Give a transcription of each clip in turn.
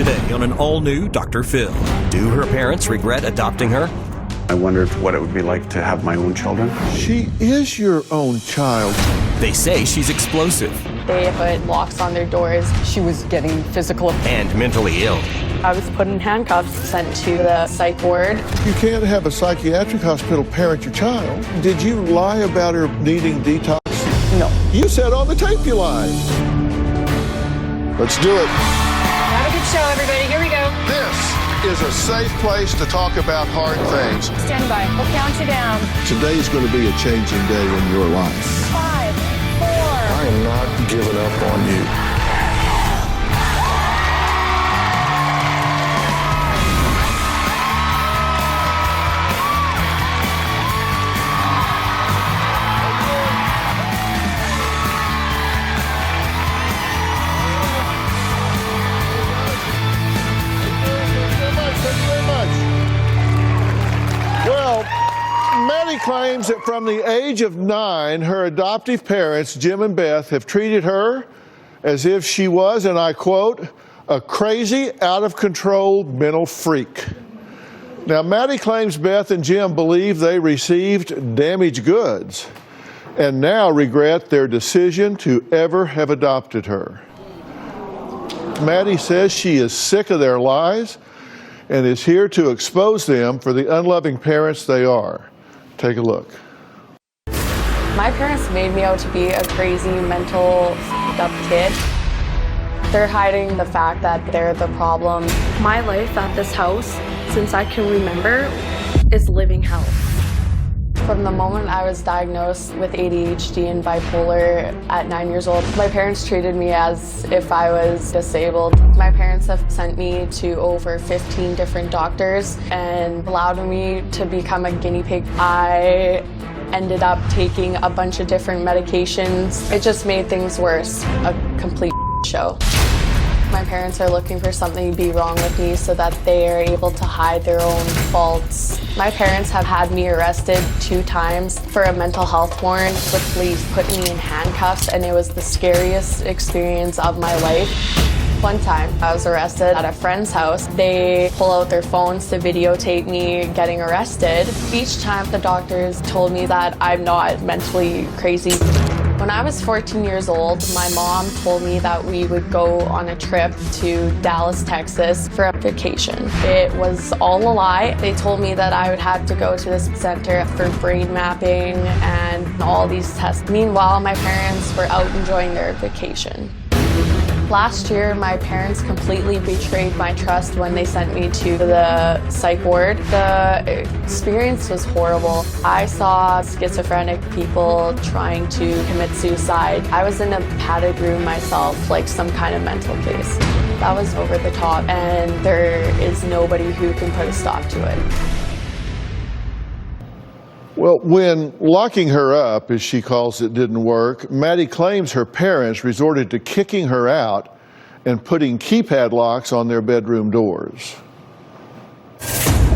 today on an all-new Dr. Phil. Do her parents regret adopting her? I wondered what it would be like to have my own children. She is your own child. They say she's explosive. They put locks on their doors. She was getting physical and mentally ill. I was put in handcuffs, sent to the psych ward. You can't have a psychiatric hospital parent your child. Did you lie about her needing detox? No. You said on the tape you lied. Let's do it. Have a good show, everybody. Here we go. This is a safe place to talk about hard things. Stand by. We'll count you down. Today is going to be a changing day in your life. 5, 4. I am not giving up on you. Maddie claims that from the age of 9, her adoptive parents, Jim and Beth, have treated her as if she was, and I quote, a crazy, out-of-control mental freak. Now, Maddie claims Beth and Jim believe they received damaged goods and now regret their decision to ever have adopted her. Maddie says she is sick of their lies and is here to expose them for the unloving parents they are. Take a look. My parents made me out to be a crazy, mental, f***ed up kid. They're hiding the fact that they're the problem. My life at this house, since I can remember, is living hell. From the moment I was diagnosed with ADHD and bipolar at 9 years old, my parents treated me as if I was disabled. My parents have sent me to over 15 different doctors and allowed me to become a guinea pig. I ended up taking a bunch of different medications. It just made things worse, a complete show. My parents are looking for something to be wrong with me so that they are able to hide their own faults. My parents have had me arrested 2 times for a mental health warrant. The police put me in handcuffs and it was the scariest experience of my life. One time I was arrested at a friend's house. They pull out their phones to videotape me getting arrested. Each time the doctors told me that I'm not mentally crazy. When I was 14 years old, my mom told me that we would go on a trip to Dallas, Texas for a vacation. It was all a lie. They told me that I would have to go to this center for brain mapping and all these tests. Meanwhile, my parents were out enjoying their vacation. Last year, my parents completely betrayed my trust when they sent me to the psych ward. The experience was horrible. I saw schizophrenic people trying to commit suicide. I was in a padded room myself, like some kind of mental case. That was over the top, and there is nobody who can put a stop to it. Well, when locking her up, as she calls it, didn't work, Maddie claims her parents resorted to kicking her out and putting keypad locks on their bedroom doors.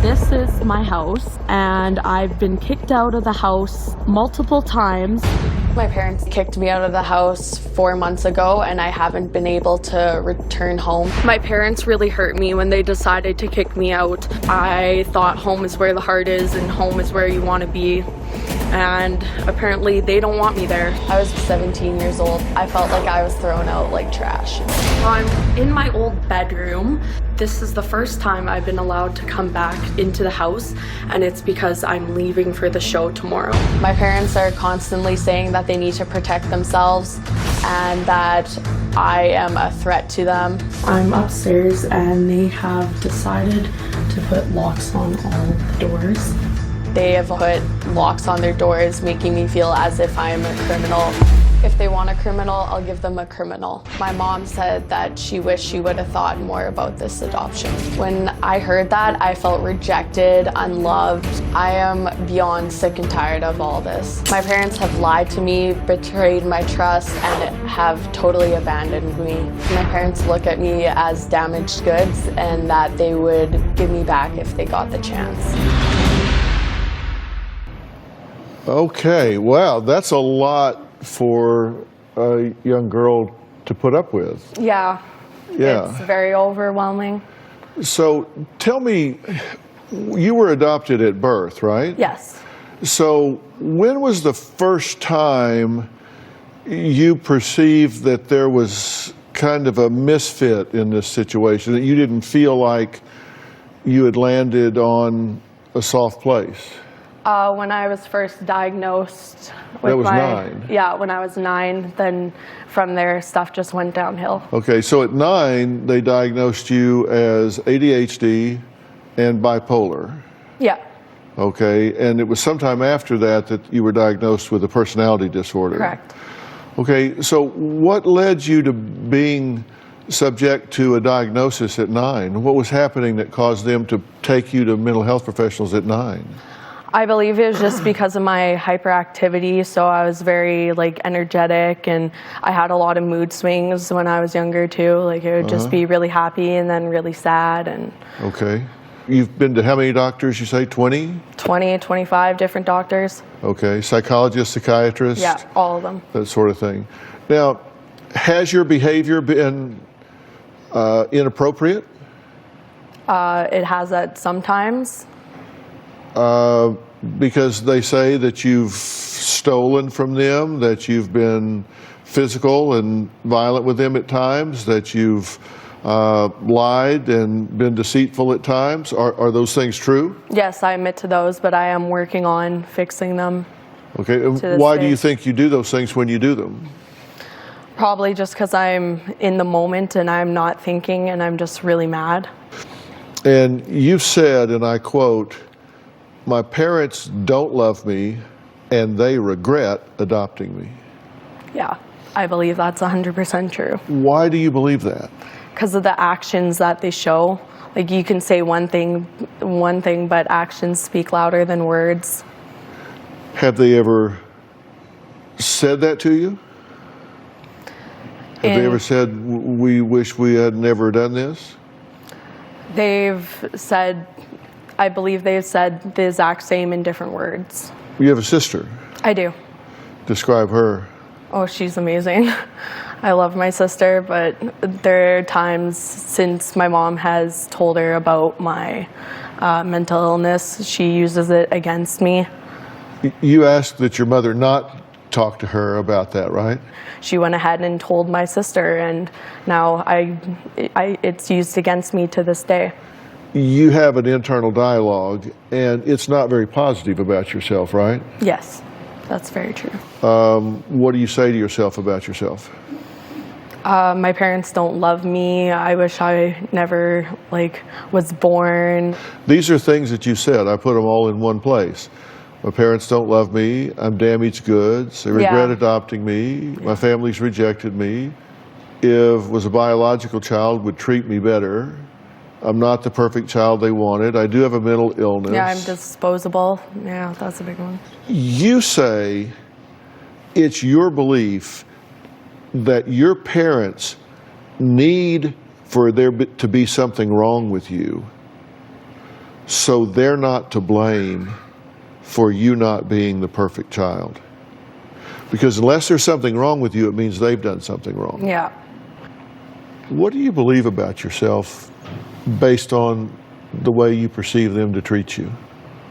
This is my house, and I've been kicked out of the house multiple times. My parents kicked me out of the house 4 months ago, and I haven't been able to return home. My parents really hurt me when they decided to kick me out. I thought home is where the heart is, and home is where you want to be. And apparently they don't want me there. I was 17 years old. I felt like I was thrown out like trash. I'm in my old bedroom. This is the first time I've been allowed to come back into the house, and it's because I'm leaving for the show tomorrow. My parents are constantly saying that they need to protect themselves and that I am a threat to them. I'm upstairs and they have decided to put locks on all the doors. They have put locks on their doors, making me feel as if I am a criminal. If they want a criminal, I'll give them a criminal. My mom said that she wished she would have thought more about this adoption. When I heard that, I felt rejected, unloved. I am beyond sick and tired of all this. My parents have lied to me, betrayed my trust, and have totally abandoned me. My parents look at me as damaged goods and that they would give me back if they got the chance. Okay, wow, that's a lot for a young girl to put up with. Yeah. Yeah. It's very overwhelming. So tell me, you were adopted at birth, right? Yes. So when was the first time you perceived that there was kind of a misfit in this situation, that you didn't feel like you had landed on a soft place? When I was first diagnosed with That was 9. Yeah, when I was 9, then from there stuff just went downhill. Okay, so at 9, they diagnosed you as ADHD and bipolar. Yeah, Okay, and it was sometime after that that you were diagnosed with a personality disorder. correct. Okay, so what led you to being subject to a diagnosis at 9? What was happening that caused them to take you to mental health professionals at 9? I believe it was just because of my hyperactivity, so I was very energetic, and I had a lot of mood swings when I was younger too. Like it would just be really happy and then really sad, and Okay. You've been to how many doctors, you say, 20? 20, 25 different doctors. Okay, psychologists, psychiatrists? Yeah, all of them. That sort of thing. Now, has your behavior been inappropriate? It has that sometimes. Because they say that you've stolen from them, that you've been physical and violent with them at times, that you've lied and been deceitful at times. Are those things true? Yes, I admit to those, but I am working on fixing them. Okay, and this why do day. you think you do those things when you do them? Probably just because I'm in the moment and I'm not thinking and I'm just really mad. And you've said, and I quote, "My parents don't love me and they regret adopting me." Yeah, I believe that's 100% true. Why do you believe that? Because of the actions that they show. Like you can say one thing, but actions speak louder than words. Have they ever said that to you? Have they ever said, "We wish we had never done this"? They've said, I believe they've said the exact same in different words. You have a sister. I do. Describe her. Oh, she's amazing. I love my sister, but there are times since my mom has told her about my mental illness, she uses it against me. You asked that your mother not talk to her about that, right? She went ahead and told my sister, and now it's used against me to this day. You have an internal dialogue, and it's not very positive about yourself, right? Yes, that's very true. What do you say to yourself about yourself? My parents don't love me. I wish I never was born. These are things that you said. I put them all in one place. My parents don't love me. I'm damaged goods. They regret adopting me. My family's rejected me. If was a biological child, would treat me better. I'm not the perfect child they wanted. I do have a mental illness. Yeah, I'm disposable. Yeah, that's a big one. You say it's your belief that your parents need for there to be something wrong with you, so they're not to blame for you not being the perfect child. Because unless there's something wrong with you, it means they've done something wrong. Yeah. What do you believe about yourself based on the way you perceive them to treat you?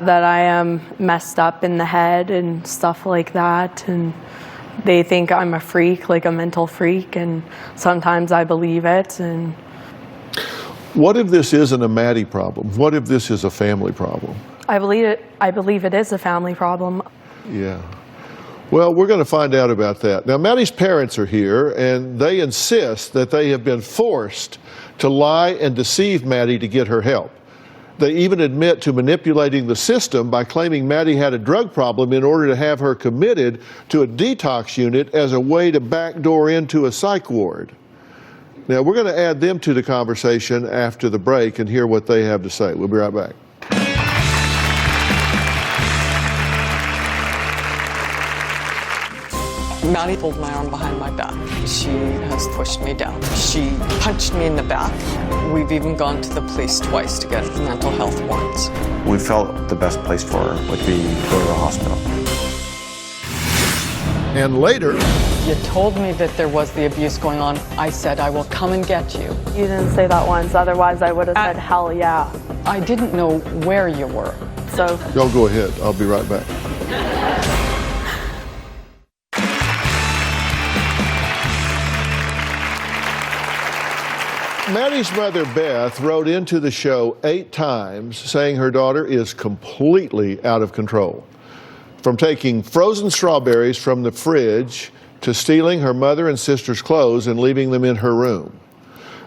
That I am messed up in the head and stuff like that, and they think I'm a freak, like a mental freak, and sometimes I believe it. And what if this isn't a Maddie problem? What if this is a family problem? I believe it is a family problem. Yeah. Well, we're going to find out about that. Now, Maddie's parents are here, and they insist that they have been forced to lie and deceive Maddie to get her help. They even admit to manipulating the system by claiming Maddie had a drug problem in order to have her committed to a detox unit as a way to backdoor into a psych ward. Now, we're going to add them to the conversation after the break and hear what they have to say. We'll be right back. Maddie pulled my arm behind my back. She has pushed me down. She punched me in the back. We've even gone to the police twice to get mental health warrants. We felt the best place for her would be go to the hospital. And later, You told me that there was the abuse going on. I said, I will come and get you. You didn't say that once, otherwise I would have said hell yeah. I didn't know where you were. So y'all go ahead. I'll be right back. Maddie's mother, Beth, wrote into the show 8 times saying her daughter is completely out of control. From taking frozen strawberries from the fridge to stealing her mother and sister's clothes and leaving them in her room.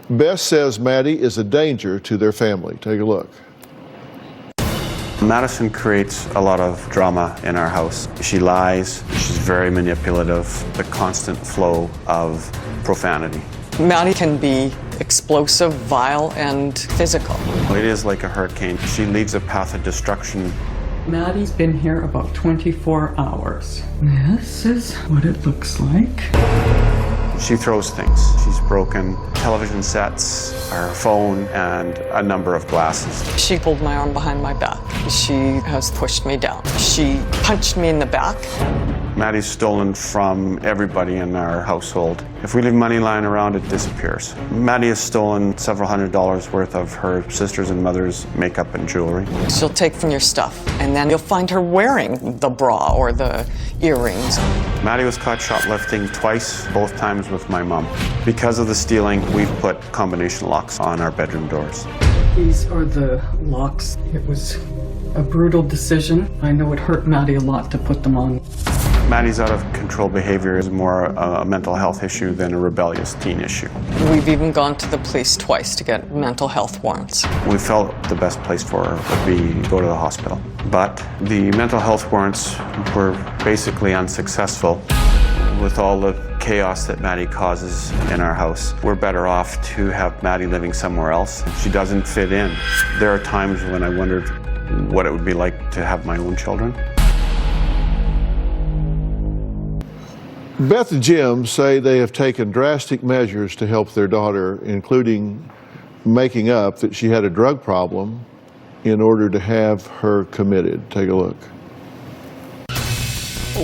Beth says Maddie is a danger to their family. Take a look. Madison creates a lot of drama in our house. She lies, she's very manipulative, the constant flow of profanity. Maddie can be explosive, vile, and physical. It is like a hurricane. She leaves a path of destruction. Maddie's been here about 24 hours. This is what it looks like. She throws things. She's broken television sets, our phone, and a number of glasses. She pulled my arm behind my back. She has pushed me down. She punched me in the back. Maddie's stolen from everybody in our household. If we leave money lying around, it disappears. Maddie has stolen several $100s worth of her sister's and mother's makeup and jewelry. She'll take from your stuff, and then you'll find her wearing the bra or the earrings. Maddie was caught shoplifting twice, both times with my mom. Because of the stealing, we've put combination locks on our bedroom doors. These are the locks. It was a brutal decision. I know it hurt Maddie a lot to put them on. Maddie's out of control behavior is more a mental health issue than a rebellious teen issue. We've even gone to the police twice to get mental health warrants. We felt the best place for her would be go to the hospital. But the mental health warrants were basically unsuccessful. With all the chaos that Maddie causes in our house, we're better off to have Maddie living somewhere else. She doesn't fit in. There are times when I wondered what it would be like to have my own children. Beth and Jim say they have taken drastic measures to help their daughter, including making up that she had a drug problem in order to have her committed. Take a look.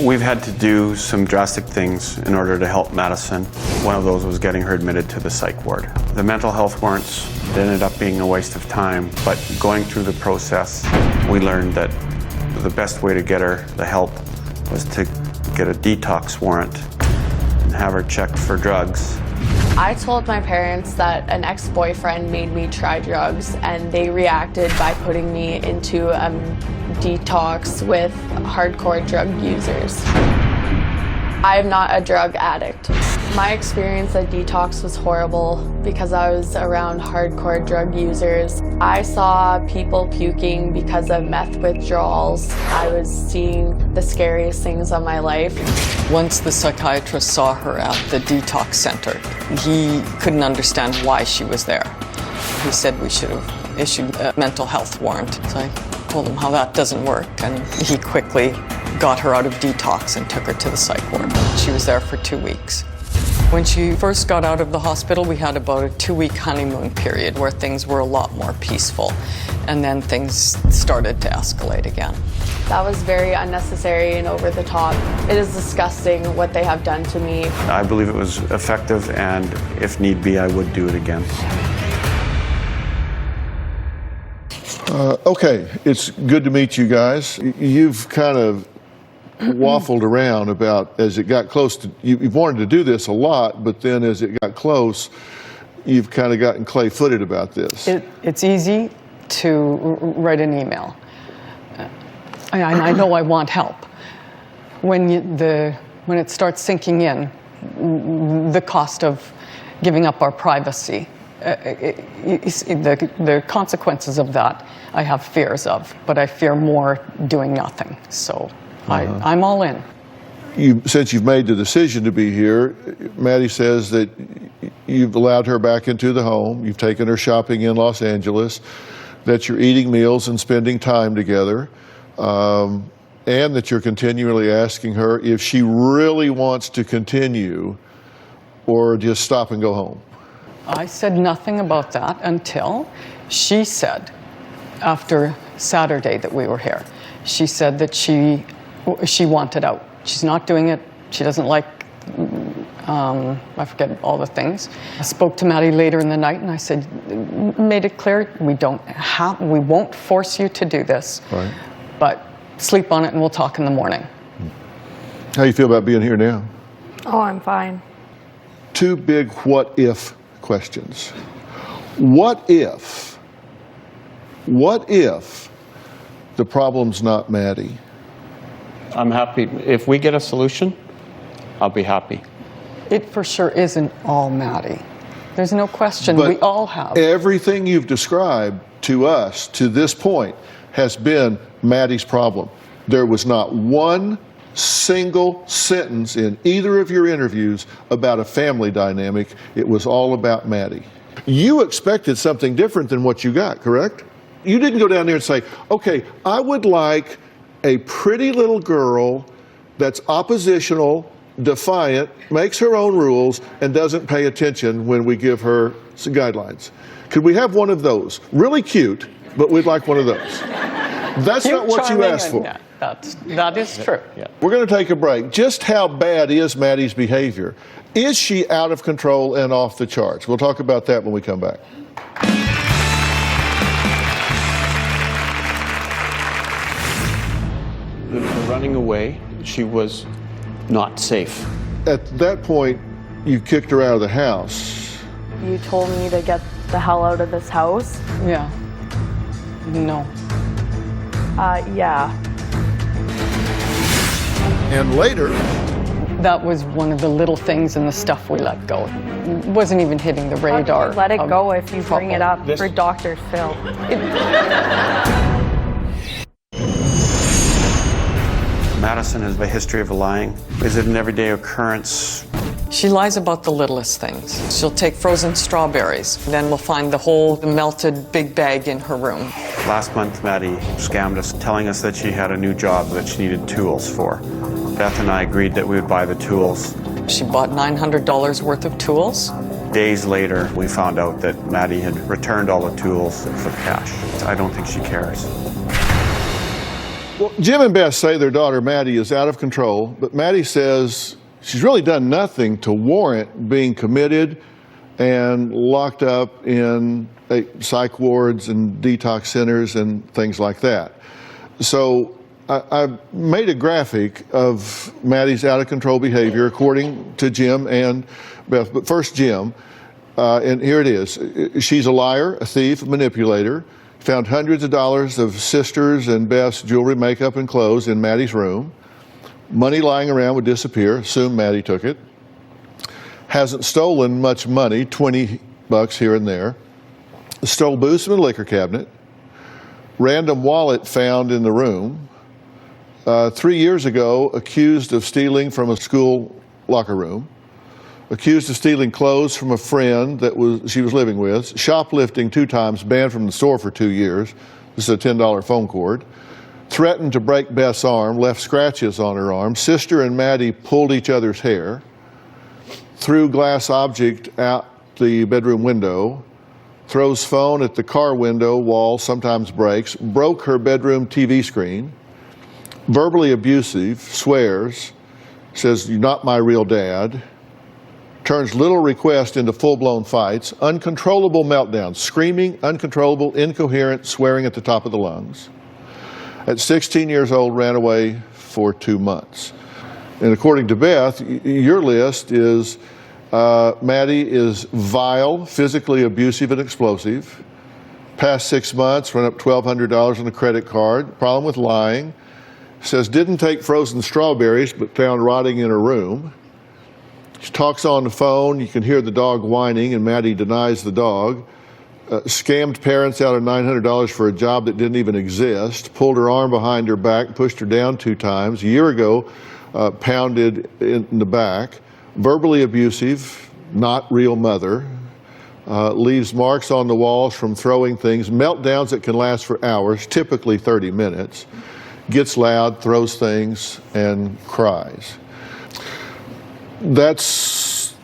We've had to do some drastic things in order to help Madison. One of those was getting her admitted to the psych ward. The mental health warrants ended up being a waste of time, but going through the process, we learned that the best way to get her the help was to get a detox warrant and have her checked for drugs. I told my parents that an ex-boyfriend made me try drugs, and they reacted by putting me into a detox with hardcore drug users. I am not a drug addict. My experience at detox was horrible because I was around hardcore drug users. I saw people puking because of meth withdrawals. I was seeing the scariest things of my life. Once the psychiatrist saw her at the detox center, he couldn't understand why she was there. He said we should have issued a mental health warrant. So I told him how that doesn't work, and he quickly got her out of detox and took her to the psych ward. She was there for 2 weeks. When she first got out of the hospital, we had about a 2-week honeymoon period where things were a lot more peaceful, and then things started to escalate again. That was very unnecessary and over the top. It is disgusting what they have done to me. I believe it was effective, and if need be, I would do it again. Okay, it's good to meet you guys. You've kind of waffled around about as it got close to, you've wanted to do this a lot, but then as it got close, you've kind of gotten clay-footed about this. It's easy to write an email. I know I want help. When it starts sinking in, the cost of giving up our privacy, the consequences of that, I have fears of, but I fear more doing nothing. So I'm all in. Since you've made the decision to be here, Maddie says that you've allowed her back into the home, you've taken her shopping in Los Angeles, that you're eating meals and spending time together, and that you're continually asking her if she really wants to continue or just stop and go home. I said nothing about that until she said, after Saturday that we were here, she said that she wanted out. She's not doing it She doesn't like, I forget all the things. I spoke to Maddie later in the night and I said, made it clear, we won't force you to do this, Right. but sleep on it and we'll talk in the morning. How you feel about being here now? Oh, I'm fine. Two big what-if questions. What if the problem's not Maddie? I'm happy. If we get a solution, I'll be happy. It for sure isn't all Maddie. There's no question. But we all have. Everything you've described to us to this point has been Maddie's problem. There was not one single sentence in either of your interviews about a family dynamic. It was all about Maddie. You expected something different than what you got, correct? You didn't go down there and say, okay, I would like a pretty little girl that's oppositional, defiant, makes her own rules, and doesn't pay attention when we give her some guidelines. Could we have one of those? Really cute, but we'd like one of those. That's not what you asked for. Yeah, that is true. Yeah. We're going to take a break. Just how bad is Maddie's behavior? Is she out of control and off the charts? We'll talk about that when we come back. The running away, she was not safe. At that point, you kicked her out of the house. You told me to get the hell out of this house. Yeah. No. Yeah. And later, That was one of the little things in the stuff we let go. It wasn't even hitting the radar. Let it of go if you bring it up This- for Dr. Phil. Madison has a history of lying. Is it an everyday occurrence? She lies about the littlest things. She'll take frozen strawberries, then we'll find the whole melted big bag in her room. Last month, Maddie scammed us, telling us that she had a new job that she needed tools for. Beth and I agreed that we would buy the tools. She bought $900 worth of tools. Days later, we found out that Maddie had returned all the tools for cash. I don't think she cares. well, Jim and Beth say their daughter Maddie is out of control, but Maddie says she's really done nothing to warrant being committed and locked up in psych wards and detox centers and things like that. So I made a graphic of Maddie's out of control behavior according to Jim and Beth. But first, Jim, and here it is. She's a liar, a thief, a manipulator. Found hundreds of dollars of sisters and Beth's jewelry, makeup, and clothes in Maddie's room. Money lying around would disappear. Assume Maddie took it. Hasn't stolen much money, $20 here and there. Stole booze from the liquor cabinet. Random wallet found in the room. 3 years ago, accused of stealing from a school locker room. Accused of stealing clothes from a friend that she was living with. Shoplifting 2 times, banned from the store for 2 years. This is a $10 phone cord. Threatened to break Beth's arm, left scratches on her arm. Sister and Maddie pulled each other's hair. Threw glass object out the bedroom window. Throws phone at the car window wall, sometimes breaks. Broke her bedroom TV screen. Verbally abusive, swears, says, "You're not my real dad." Turns little request into full-blown fights. Uncontrollable meltdowns, screaming, uncontrollable, incoherent, swearing at the top of the lungs. At 16 years old, ran away for 2 months. And according to Beth, your list is Maddie is vile, physically abusive and explosive. Past 6 months, run up $1,200 on a credit card. Problem with lying. Says didn't take frozen strawberries, but found rotting in her room. She talks on the phone. You can hear the dog whining, and Maddie denies the dog. Scammed parents out of $900 for a job that didn't even exist. Pulled her arm behind her back, pushed her down 2 times. A year ago, pounded in the back. Verbally abusive, not real mother. Leaves marks on the walls from throwing things. Meltdowns that can last for hours, typically 30 minutes. Gets loud, throws things, and cries. That's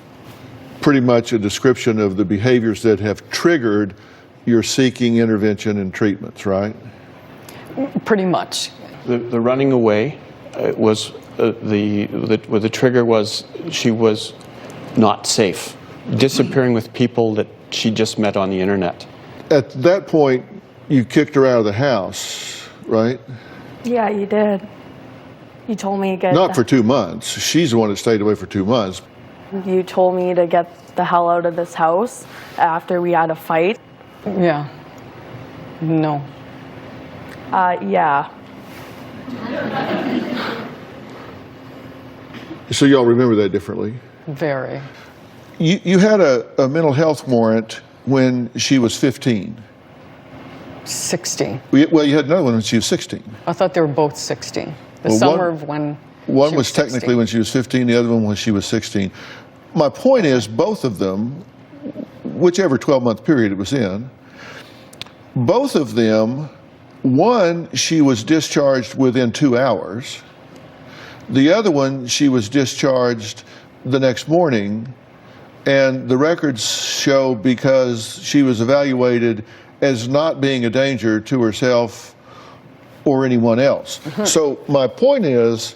pretty much a description of the behaviors that have triggered your seeking intervention and treatments, right? Pretty much. The running away was the trigger was she was not safe, disappearing with people that she just met on the internet. At that point, you kicked her out of the house, right? Yeah, you did. You told me to get Not for 2 months. She's the one that stayed away for 2 months. You told me to get the hell out of this house after we had a fight. Yeah. No. Yeah. So y'all remember that differently. Very. You had a mental health warrant when she was 15. 16. Well, you had another one when she was 16. I thought they were both 16. The Well, summer of when One she was technically 16. when she was 15, the other one when she was 16. My point is, both of them, whichever 12-month period it was in, both of them, one, she was discharged within 2 hours. The other one, she was discharged the next morning, and the records show because she was evaluated as not being a danger to herself or anyone else. So my point is,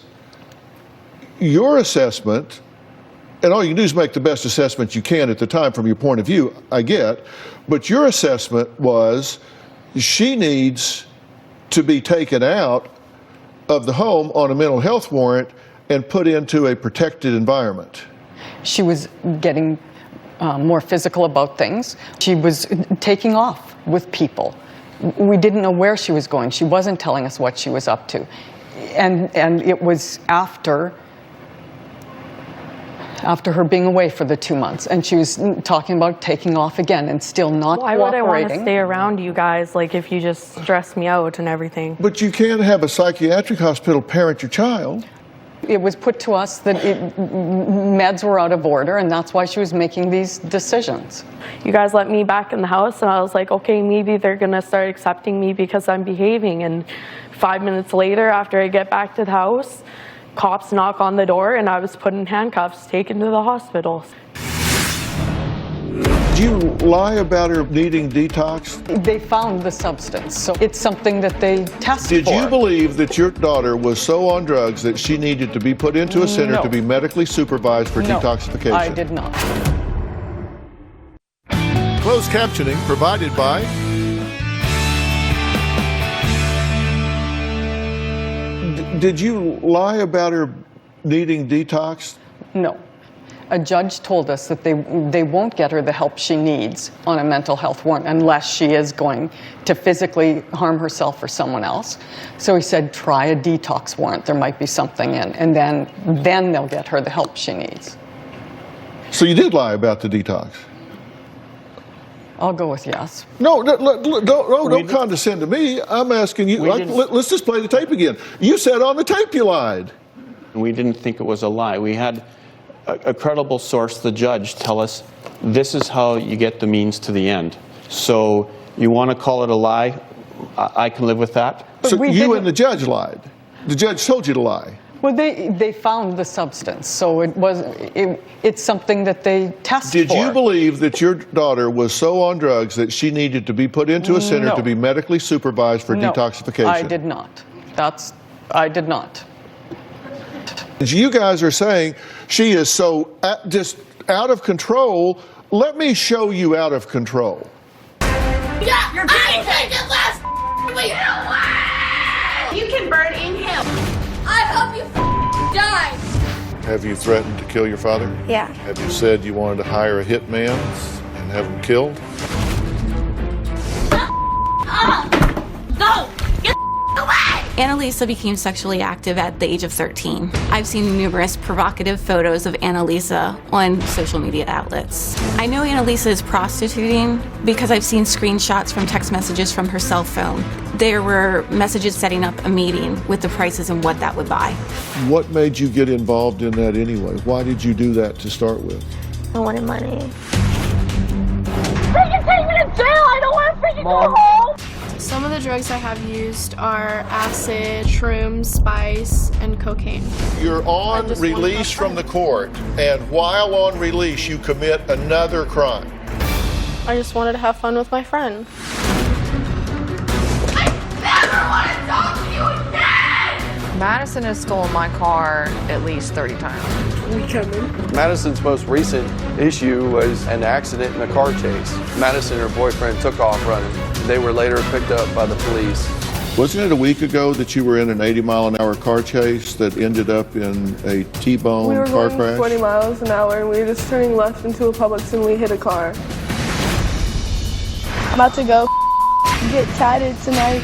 your assessment, and all you can do is make the best assessment you can at the time from your point of view, I get, but your assessment was she needs to be taken out of the home on a mental health warrant and put into a protected environment. She was getting more physical about things. She was taking off with people. We didn't know where she was going. She wasn't telling us what she was up to. And it was after her being away for the 2 months. And she was talking about taking off again and still not Why would I want to cooperating. stay around you guys, like, if you just stress me out and everything? But you can't have a psychiatric hospital parent your child. It was put to us that meds were out of order, and that's why she was making these decisions. You guys let me back in the house, and I was like, okay, maybe they're going to start accepting me because I'm behaving. And 5 minutes later, after I get back to the house, cops knock on the door, and I was put in handcuffs, taken to the hospital. Did you lie about her needing detox? They found the substance, so it's something that they test for. Did you believe that your daughter was so on drugs that she needed to be put into a center No. to be medically supervised for No, detoxification? I did not. Closed captioning provided by Did you lie about her needing detox? No. A judge told us that they won't get her the help she needs on a mental health warrant unless she is going to physically harm herself or someone else. So he said, try a detox warrant. There might be something in, and then they'll get her the help she needs. So you did lie about the detox? I'll go with yes. No, don't condescend to me. I'm asking you, let's just play the tape again. You said on the tape you lied. We didn't think it was a lie. We had a credible source, the judge, tell us this is how you get the means to the end. So you want to call it a lie? I can live with that. So you and the judge lied. The judge told you to lie. Well, they found the substance, so it's something that they test for. Did you believe that your daughter was so on drugs that she needed to be put into a center No. to be medically supervised for No, detoxification? I did not. I did not. You guys are saying she is so just out of control. Let me show you out of control. Yeah, you're I take it last week. You can burn in hell. I hope you die. Have you threatened to kill your father? Yeah. Have you said you wanted to hire a hitman and have him killed? Go! Get away! Annalisa became sexually active at the age of 13. I've seen numerous provocative photos of Annalisa on social media outlets. I know Annalisa is prostituting because I've seen screenshots from text messages from her cell phone. There were messages setting up a meeting with the prices and what that would buy. What made you get involved in that anyway? Why did you do that to start with? I wanted money. They can take me to jail! I don't want to freaking go home! Some of the drugs I have used are acid, shrooms, spice, and cocaine. You're on release from the court, and while on release, you commit another crime. I just wanted to have fun with my friend. I never want to talk to you again! Madison has stolen my car at least 30 times. We coming? Madison's most recent issue was an accident in a car chase. Madison and her boyfriend took off running. They were later picked up by the police. Wasn't it a week ago that you were in an 80-mile-an-hour car chase that ended up in a T-bone We were car going crash? 20 miles an hour and we were just turning left into a Publix and we hit a car. I'm about to go get tatted tonight.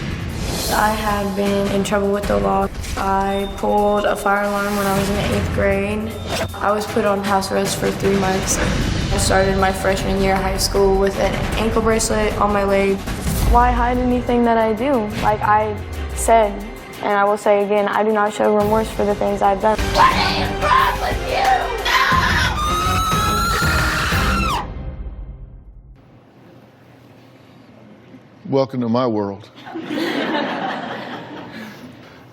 I have been in trouble with the law. I pulled a fire alarm when I was in the 8th grade. I was put on house arrest for 3 months. I started my freshman year of high school with an ankle bracelet on my leg. Why hide anything that I do? Like I said, and I will say again, I do not show remorse for the things I've done. What is wrong with you? Welcome to my world.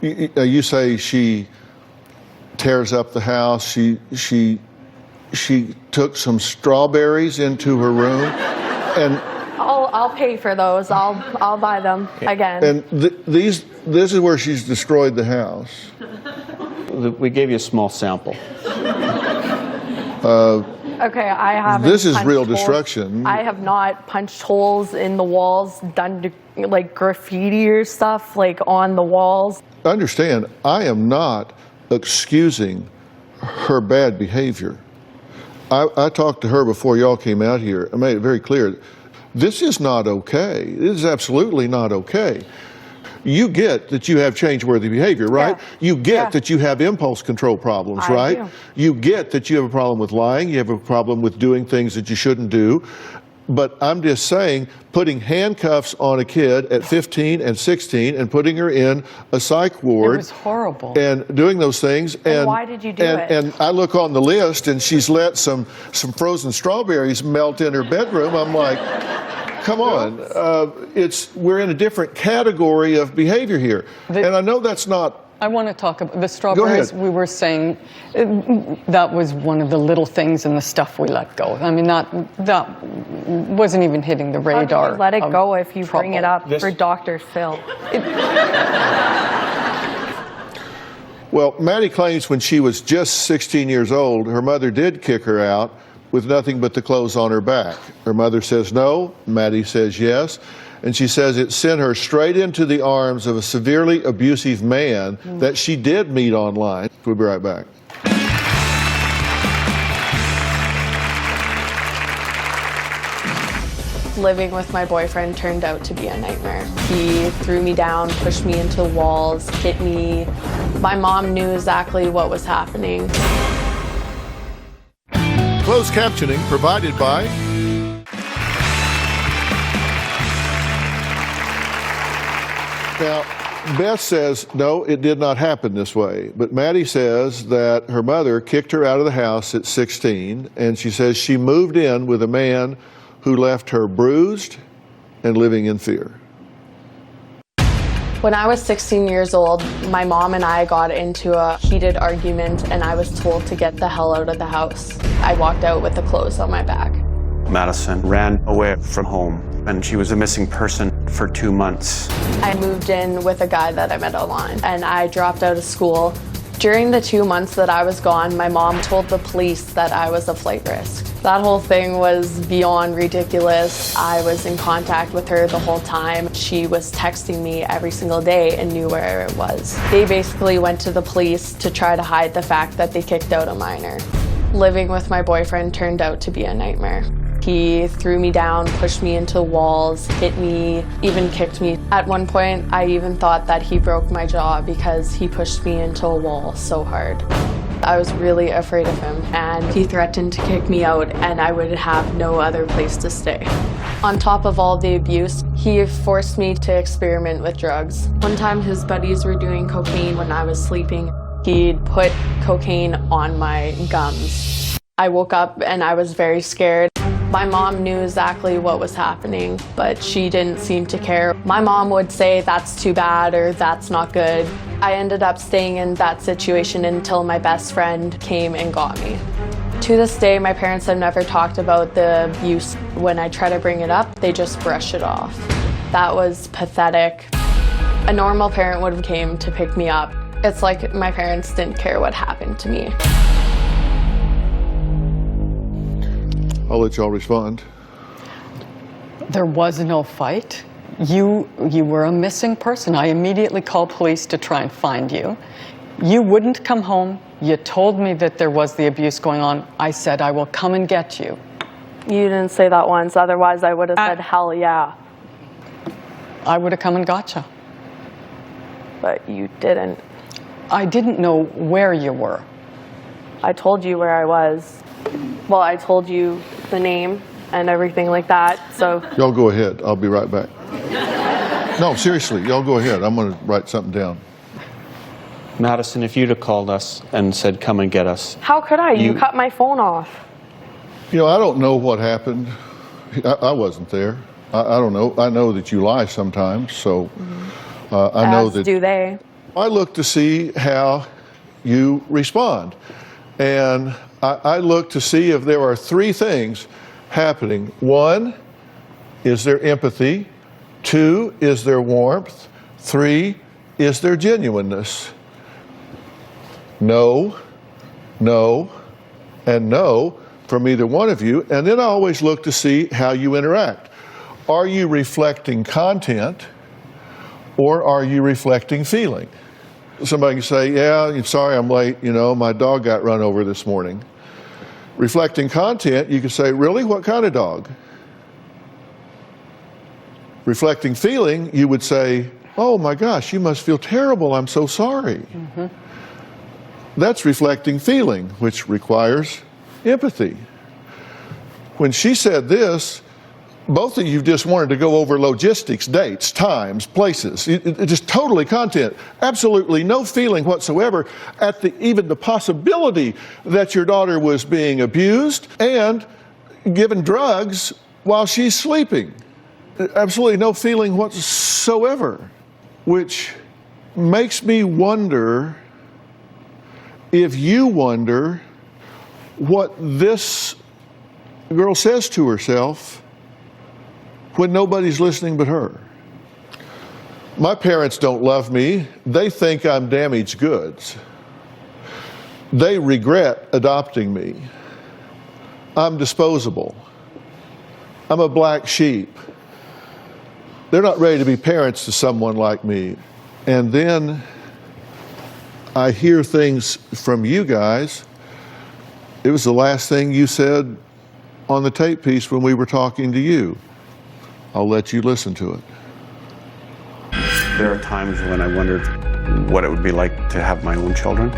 You say she tears up the house. She took some strawberries into her room, and I'll pay for those. I'll buy them again. And this is where she's destroyed the house. We gave you a small sample. Okay, I haven't. This is punched real holes. destruction. I have not punched holes in the walls, done like graffiti or stuff like on the walls. Understand, I am not excusing her bad behavior. I talked to her before y'all came out here. I made it very clear. This is not okay. This is absolutely not okay. You get that you have change-worthy behavior, right? Yeah. You get that you have impulse control problems, I right? do. You get that you have a problem with lying. You have a problem with doing things that you shouldn't do. But I'm just saying, putting handcuffs on a kid at 15 and 16 and putting her in a psych ward. It was horrible. And doing those things. And why did you do it? And I look on the list and she's let some frozen strawberries melt in her bedroom. I'm like, come on. We're in a different category of behavior here. And I know that's not. I want to talk about the strawberries. We were saying that was one of the little things in the stuff we let go. I mean, that wasn't even hitting the radar. How do you let it go if you bring it up for Dr. Phil? Well, Maddie claims when she was just 16 years old, her mother did kick her out with nothing but the clothes on her back. Her mother says no, Maddie says yes, and she says it sent her straight into the arms of a severely abusive man that she did meet online. We'll be right back. Living with my boyfriend turned out to be a nightmare. He threw me down, pushed me into walls, hit me. My mom knew exactly what was happening. Closed captioning provided by Now, Beth says, no, it did not happen this way. But Maddie says that her mother kicked her out of the house at 16, and she says she moved in with a man who left her bruised and living in fear. When I was 16 years old, my mom and I got into a heated argument and I was told to get the hell out of the house. I walked out with the clothes on my back. Madison ran away from home, and she was a missing person for 2 months. I moved in with a guy that I met online, and I dropped out of school. During the 2 months that I was gone, my mom told the police that I was a flight risk. That whole thing was beyond ridiculous. I was in contact with her the whole time. She was texting me every single day and knew where it was. They basically went to the police to try to hide the fact that they kicked out a minor. Living with my boyfriend turned out to be a nightmare. He threw me down, pushed me into walls, hit me, even kicked me. At one point, I even thought that he broke my jaw because he pushed me into a wall so hard. I was really afraid of him, and he threatened to kick me out and I would have no other place to stay. On top of all the abuse, he forced me to experiment with drugs. One time his buddies were doing cocaine when I was sleeping. He'd put cocaine on my gums. I woke up and I was very scared. My mom knew exactly what was happening, but she didn't seem to care. My mom would say, that's too bad or that's not good. I ended up staying in that situation until my best friend came and got me. To this day, my parents have never talked about the abuse. When I try to bring it up, they just brush it off. That was pathetic. A normal parent would have came to pick me up. It's like my parents didn't care what happened to me. I'll let y'all respond. There was no fight. You were a missing person. I immediately called police to try and find you. You wouldn't come home. You told me that there was the abuse going on. I said, I will come and get you. You didn't say that once, otherwise I would have said, hell yeah. I would have come and got you. But you didn't. I didn't know where you were. I told you where I was. Well, I told you the name and everything like that, so. Y'all go ahead. I'll be right back. No, seriously, y'all go ahead. I'm going to write something down. Madison, if you'd have called us and said, come and get us. How could I? You cut my phone off. You know, I don't know what happened. I wasn't there. I don't know. I know that you lie sometimes, so I know that. As do they. I look to see how you respond. And I look to see if there are three things happening. One, is there empathy? Two, is there warmth? Three, is there genuineness? No, no, and no from either one of you. And then I always look to see how you interact. Are you reflecting content or are you reflecting feeling? Somebody can say, yeah, sorry I'm late, you know, my dog got run over this morning. Reflecting content, you can say, really, what kind of dog? Reflecting feeling, you would say, oh my gosh, you must feel terrible, I'm so sorry. Mm-hmm. That's reflecting feeling, which requires empathy. When she said this, both of you just wanted to go over logistics, dates, times, places, just totally content, absolutely no feeling whatsoever at even the possibility that your daughter was being abused and given drugs while she's sleeping. Absolutely no feeling whatsoever, which makes me wonder if you wonder what this girl says to herself when nobody's listening but her. My parents don't love me. They think I'm damaged goods. They regret adopting me. I'm disposable. I'm a black sheep. They're not ready to be parents to someone like me. And then I hear things from you guys. It was the last thing you said on the tape piece when we were talking to you. I'll let you listen to it. There are times when I wondered what it would be like to have my own children.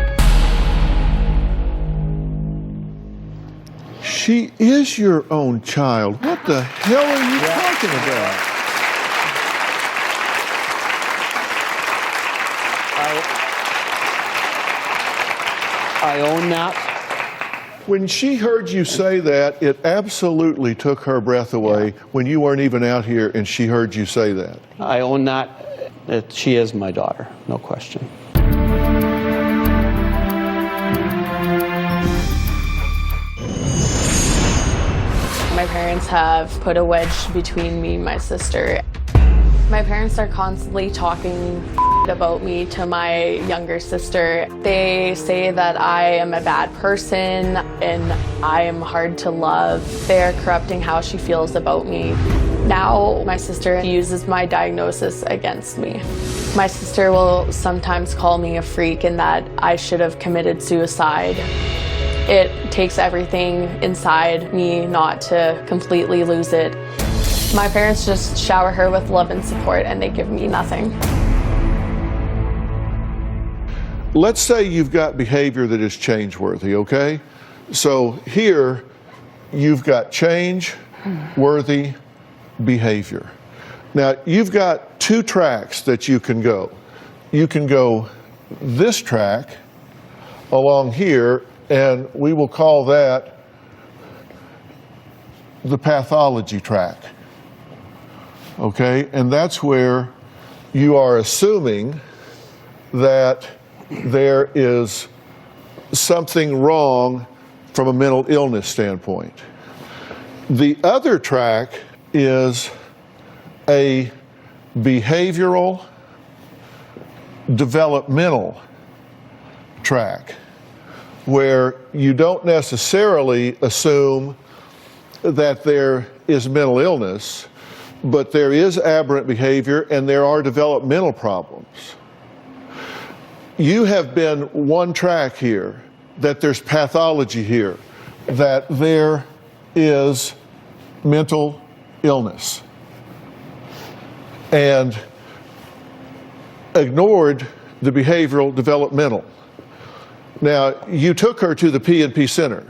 She is your own child. What the hell are you talking about? I own that. When she heard you say that, it absolutely took her breath away when you weren't even out here and she heard you say that. I own that. She is my daughter, no question. My parents have put a wedge between me and my sister. My parents are constantly talking about me to my younger sister. They say that I am a bad person and I am hard to love. They are corrupting how she feels about me. Now my sister uses my diagnosis against me. My sister will sometimes call me a freak and that I should have committed suicide. It takes everything inside me not to completely lose it. My parents just shower her with love and support and they give me nothing. Let's say you've got behavior that is change-worthy, okay? So here, you've got change-worthy behavior. Now, you've got two tracks that you can go. You can go this track along here, and we will call that the pathology track. Okay, and that's where you are assuming that there is something wrong from a mental illness standpoint. The other track is a behavioral, developmental track where you don't necessarily assume that there is mental illness, but there is aberrant behavior and there are developmental problems. You have been one track here, that there's pathology here, that there is mental illness, and ignored the behavioral developmental. Now, you took her to the P&P Center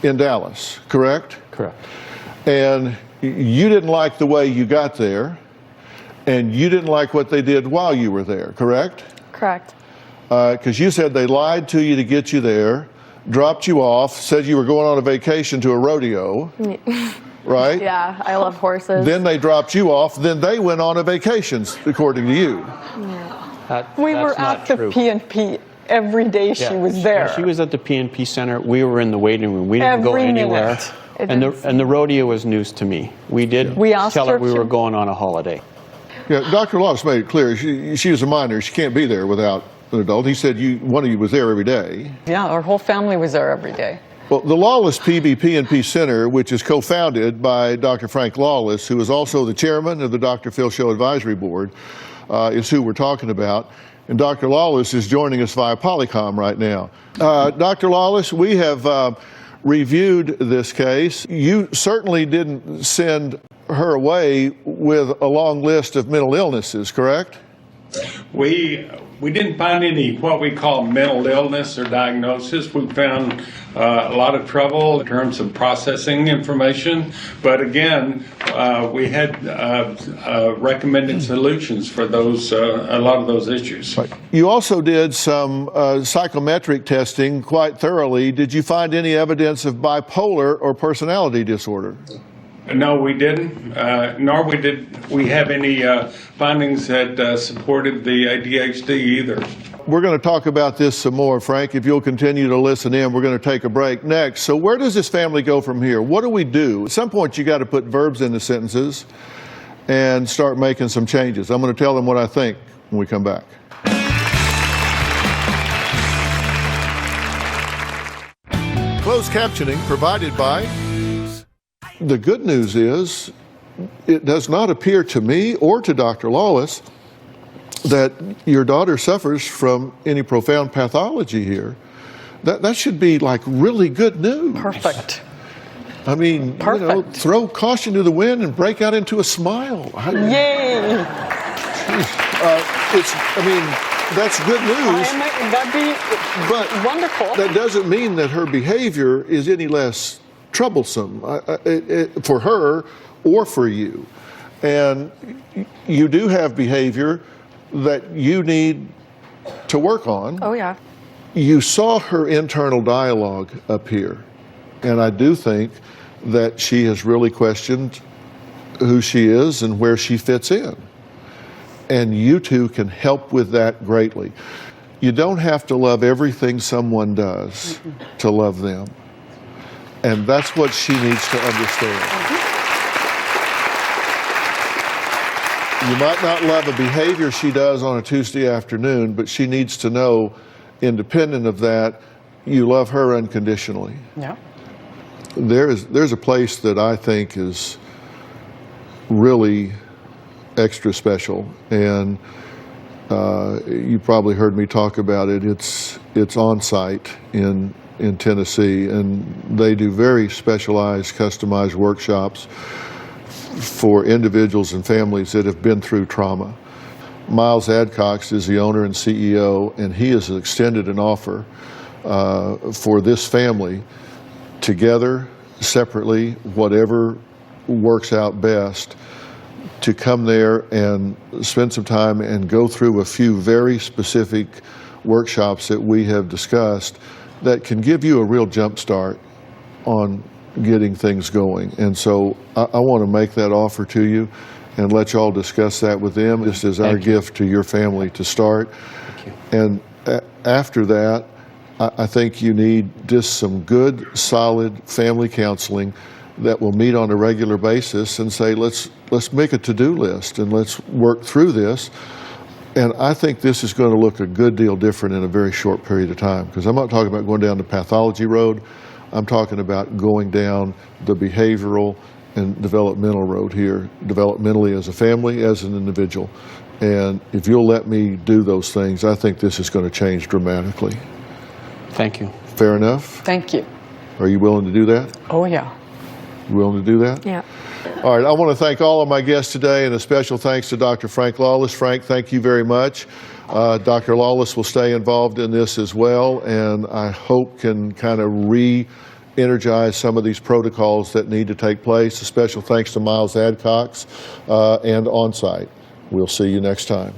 in Dallas, correct? Correct. And you didn't like the way you got there, and you didn't like what they did while you were there, correct? Correct. Because you said they lied to you to get you there, dropped you off, said you were going on a vacation to a rodeo, right? Yeah, I love horses. Then they dropped you off, then they went on a vacation, according to you. We were at the P&P every day she was there. She was at the P&P Center. We were in the waiting room. We didn't go anywhere. And the rodeo was news to me. We did tell her we were going on a holiday. Yeah, Dr. Lawless made it clear she was a minor. She can't be there without an adult. He said one of you was there every day. Yeah, our whole family was there every day. Well, the Lawless P&P Center, which is co-founded by Dr. Frank Lawless, who is also the chairman of the Dr. Phil Show Advisory Board, is who we're talking about. And Dr. Lawless is joining us via Polycom right now. Dr. Lawless, we have reviewed this case. You certainly didn't send her away with a long list of mental illnesses, correct? We didn't find any what we call mental illness or diagnosis. We found a lot of trouble in terms of processing information, but again, we had recommended solutions for those a lot of those issues. Right. You also did some psychometric testing quite thoroughly. Did you find any evidence of bipolar or personality disorder? No, we didn't, nor did we have any findings that supported the ADHD either. We're going to talk about this some more, Frank. If you'll continue to listen in, we're going to take a break next. So where does this family go from here? What do we do? At some point, you got to put verbs into sentences and start making some changes. I'm going to tell them what I think when we come back. Closed captioning provided by... The good news is, it does not appear to me or to Dr. Lawless that your daughter suffers from any profound pathology here. That should be like really good news. Perfect. I mean, Perfect. You know, throw caution to the wind and break out into a smile. Yay! That's good news. That'd be wonderful. That doesn't mean that her behavior is any less troublesome for her or for you. And you do have behavior that you need to work on. Oh, yeah. You saw her internal dialogue up here, and I do think that she has really questioned who she is and where she fits in. And you two can help with that greatly. You don't have to love everything someone does to love them. And that's what she needs to understand. You might not love a behavior she does on a Tuesday afternoon, but she needs to know, independent of that, you love her unconditionally. Yeah. There's a place that I think is really extra special, and you probably heard me talk about it. It's on site in Tennessee, and they do very specialized, customized workshops for individuals and families that have been through trauma. Miles Adcox is the owner and CEO, and he has extended an offer for this family, together, separately, whatever works out best, to come there and spend some time and go through a few very specific workshops that we have discussed that can give you a real jump start on getting things going. And so I want to make that offer to you and let you all discuss that with them. This is our gift to your family to start. And after that, I think you need just some good, solid family counseling that will meet on a regular basis and say, let's make a to-do list and let's work through this. And I think this is going to look a good deal different in a very short period of time, because I'm not talking about going down the pathology road. I'm talking about going down the behavioral and developmental road here, developmentally as a family, as an individual. And if you'll let me do those things, I think this is going to change dramatically. Thank you. Fair enough? Thank you. Are you willing to do that? Oh, yeah. You willing to do that? Yeah. All right, I want to thank all of my guests today, and a special thanks to Dr. Frank Lawless. Frank, thank you very much. Dr. Lawless will stay involved in this as well, and I hope can kind of re-energize some of these protocols that need to take place. A special thanks to Miles Adcox and OnSite. We'll see you next time.